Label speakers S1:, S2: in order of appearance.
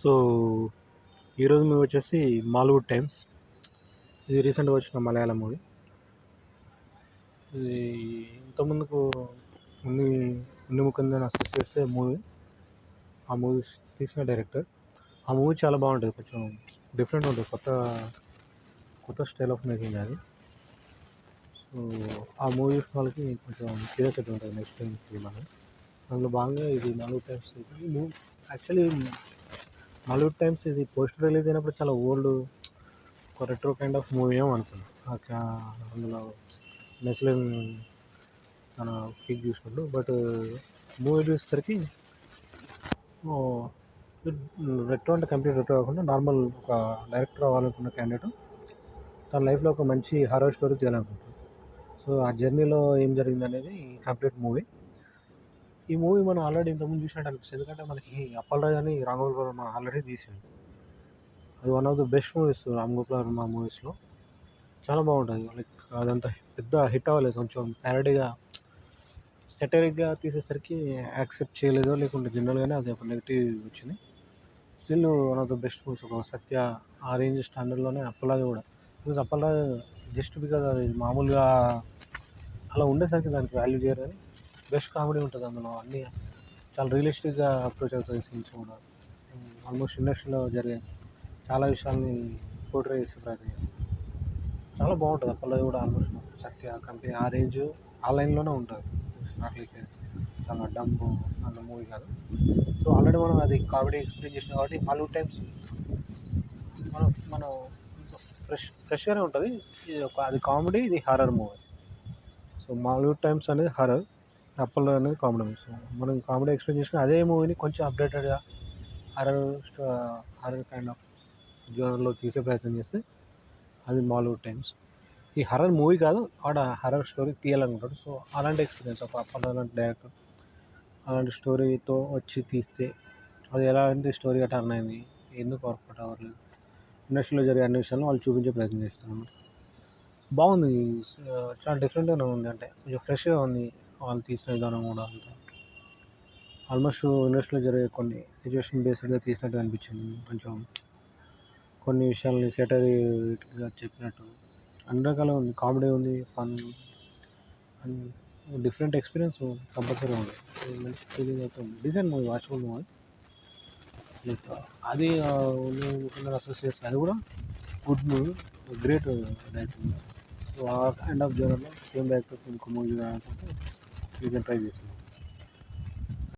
S1: So ఈరోజు movie వచ్చేసి Mollywood times. ఇది రీసెంట్గా వచ్చిన మలయాళం మూవీ. ఇది ఇంతకుముందుకు ఉన్ని ముకుందన్ అసోసియేట్స్ మూవీ. ఆ మూవీ తీసిన డైరెక్టర్. ఆ మూవీ చాలా బాగుంటుంది, కొంచెం డిఫరెంట్ ఉంటుంది, కొత్త స్టైల్ ఆఫ్ మేకింగ్ అది. సో ఆ మూవీ చూసిన వాళ్ళకి కొంచెం క్యూరియాసిటీ ఉంటుంది నెక్స్ట్ టైం మనం. అందులో భాగంగా ఇది Mollywood times. Actually Mollywood times ఇది పోస్టర్ రిలీజ్ అయినప్పుడు చాలా ఓల్డ్, ఒక రెట్రో కైండ్ ఆఫ్ మూవీ ఏమో అనుకున్నాను. అందులో నెస్లిన్ తన పిక్ చూసినప్పుడు, బట్ మూవీ చూసేసరికి రెట్రో అంటే కంప్లీట్ రెట్రో కాకుండా నార్మల్ ఒక డైరెక్టర్ అవ్వాలనుకున్న క్యాండిడేట్ తన లైఫ్లో ఒక మంచి హారర్ స్టోరీ చేయాలనుకుంటాడు. సో ఆ జర్నీలో ఏం జరిగింది అనేది కంప్లీట్ మూవీ. ఈ మూవీ మనం ఆల్రెడీ ఇంతకుముందు చూసినట్టు అనిపిస్తుంది, ఎందుకంటే మనకి అప్పల్ రాజ్ అని రామ్ గోపాల్ వర్మ ఆల్రెడీ తీసింది. అది one of the best movies Ram Gopal Varma మూవీస్లో. చాలా బాగుంటుంది. లైక్ అదంతా పెద్ద హిట్ అవ్వలేదు, కొంచెం ప్యారడీగా సెటరిక్గా తీసేసరికి యాక్సెప్ట్ చేయలేదో, లేకుంటే జనరల్గానే అది ఒక నెగిటివ్ వచ్చింది. Still one of the best movies. ఒక సత్య ఆ రేంజ్ స్టాండర్డ్లోనే అప్పలాగా కూడా. బికాజ్ అప్పలాగా జస్ట్ బికాజ్ అది మామూలుగా అలా ఉండేసరికి దానికి వాల్యూ చేయరు, కానీ బెస్ట్ కామెడీ ఉంటుంది అందులో. అన్నీ చాలా రియలిస్టిక్గా అప్రోచ్ అవుతుంది సీన్స్ కూడా. ఆల్మోస్ట్ ఇండస్ట్రీలో జరిగే చాలా విషయాల్ని పోర్ట్రే చేసే ప్రయత్నం చేస్తుంది. చాలా బాగుంటుంది. అప్పట్లో కూడా ఆల్మోస్ట్ సత్య కంపెనీ ఆ రేంజ్ ఆ లైన్లోనే ఉంటుంది. నాట్లయితే చాలా డబ్బు అన్న మూవీ కాదు. సో ఆల్రెడీ మనం అది కామెడీ ఎక్స్పీరియన్స్ చేసినాం కాబట్టి మాలీవుడ్ టైమ్స్ మనం ఫ్రెష్గానే ఉంటుంది. అది కామెడీ, ఇది horror movie. So Mollywood times అనేది హారర్, అప్పల్లో అనేది కామెడీ మూవీ. సో మనం కామెడీ ఎక్స్పీరియన్స్ చేసిన అదే మూవీని కొంచెం అప్డేటెడ్గా హారర్ కైండ్ ఆఫ్ జోనర్లో తీసే ప్రయత్నం చేస్తే అది మాలీవుడ్ టైమ్స్. ఈ హర్రర్ మూవీ కాదు, ఆడ హర్రర్ స్టోరీ తీయాలనుకుంటాడు. సో అలాంటి ఎక్స్పీరియన్స్ ఒక అప్పట్లో అలాంటి డైరెక్టర్ అలాంటి స్టోరీతో వచ్చి తీస్తే అది ఎలాంటి స్టోరీగా టర్న్ అయింది, ఎందుకు వర్కౌట్ అవ్వట్లేదు, ఇండస్ట్రీలో జరిగే అన్ని విషయాలను వాళ్ళు చూపించే ప్రయత్నం చేస్తారు అన్నమాట. బాగుంది, చాలా డిఫరెంట్గానే ఉంది, అంటే కొంచెం ఫ్రెష్గా ఉంది. వాళ్ళు తీసిన విధానం కూడా అంతా ఆల్మోస్ట్ ఇండస్ట్రీలో జరిగే కొన్ని సిచ్యువేషన్ బేస్డ్గా తీసినట్టు అనిపించింది. కొంచెం కొన్ని విషయాల్ని సెటరీగా చెప్పినట్టు అన్ని రకాలుగా ఉంది. కామెడీ ఉంది, fun and different experience compulsory ఉంది. మంచి ఫీలింగ్ అయితే ఉంది. Decent movie, watchable movie. Like అది అసోసియేట్స్ అది కూడా good movie, great director. So ఆ కైండ్ ఆఫ్ జోనర్లో సేమ్ డైరెక్టర్ ఇంకో మూవీ చూడాలనుకుంటే యూ కెన్ ట్రై చేసి.